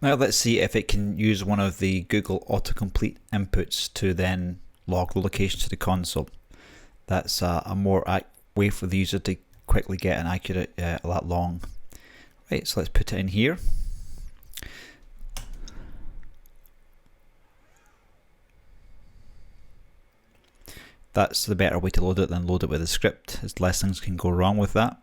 Now let's see if it can use one of the Google autocomplete inputs to then log the location to the console. That's a more way for the user to quickly get an accurate lat long. Right, so let's put it in here. That's the better way to load it than load it with a script, as less things can go wrong with that.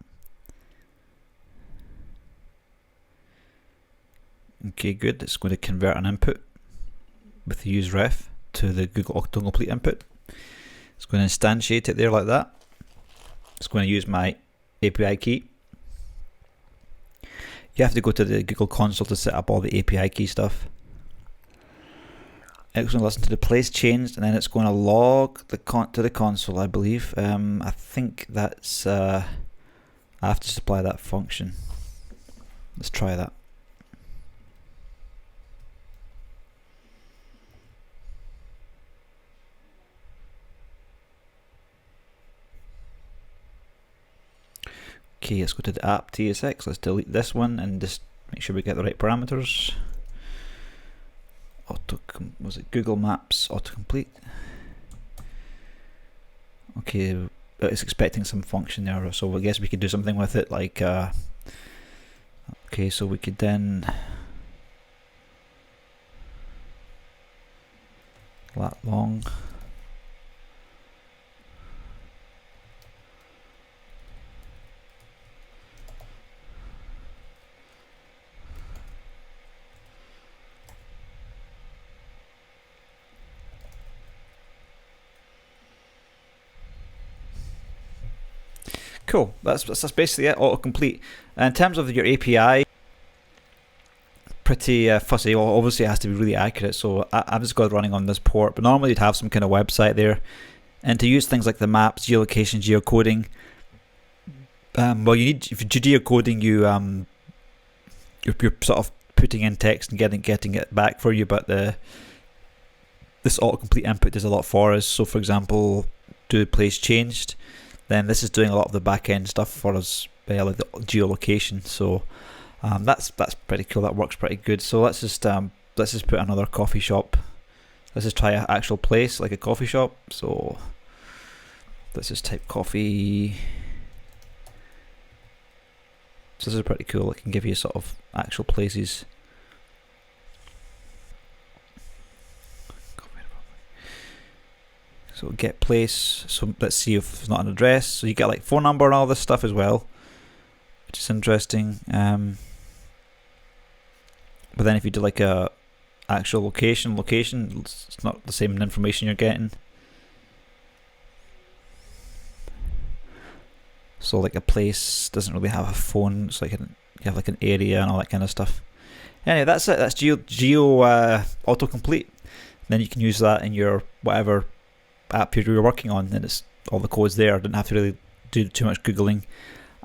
Okay, good. It's going to convert an input with the useRef to the Google autocomplete input. It's going to instantiate it there like that. It's going to use my API key. You have to go to the Google console to set up all the API key stuff. It's going to listen to the place changed, and then it's going to log to the console, I believe. I think that's I have to supply that function. Let's try that. Okay, let's go to the app.tsx. Let's delete this one and just make sure we get the right parameters. Was it Google Maps Autocomplete? Okay, it's expecting some function there, so I guess we could do something with it, like okay, so we could then lat long. Cool, that's basically it, autocomplete. In terms of your API, pretty fussy. Well, obviously it has to be really accurate, so I've just got it running on this port, but normally you'd have some kind of website there. And to use things like the maps, geolocation, geocoding, well, you need, if you're geocoding, you're sort of putting in text and getting it back for you, but this autocomplete input does a lot for us. So for example, do place changed, then this is doing a lot of the back end stuff for us, like the geolocation. So that's pretty cool. That works pretty good. So let's just put another coffee shop. Let's just try an actual place like a coffee shop. So let's just type coffee. So this is pretty cool. It can give you sort of actual places. So get place, so let's see if it's not an address. So you get like phone number and all this stuff as well, which is interesting. But then if you do like a actual location, it's not the same information you're getting. So like a place doesn't really have a phone. It's like you have like an area and all that kind of stuff. Anyway, that's it. That's geo autocomplete. Then you can use that in your whatever app you're working on, and it's all the codes there. I didn't have to really do too much googling.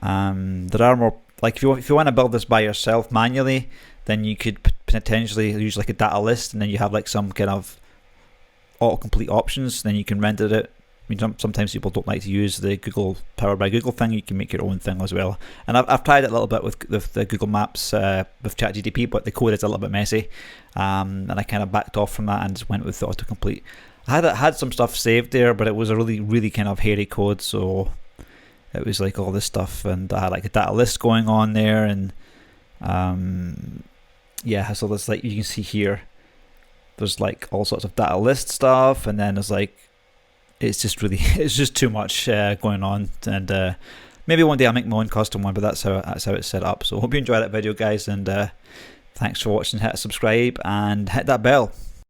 There are more, like if you want to build this by yourself manually, then you could potentially use like a data list, and then you have like some kind of autocomplete options. Then you can render it. I mean, sometimes people don't like to use the Google Powered by Google thing. You can make your own thing as well. And I've tried it a little bit with the Google Maps with ChatGPT, but the code is a little bit messy, and I kind of backed off from that and just went with the autocomplete. I had some stuff saved there, but it was a really kind of hairy code, so it was like all this stuff, and I had like a data list going on there, and yeah, so there's like, you can see here, there's like all sorts of data list stuff, and then there's like, it's just too much going on, and maybe one day I'll make my own custom one, but that's how it's set up. So hope you enjoyed that video, guys, and thanks for watching. Hit subscribe and hit that bell.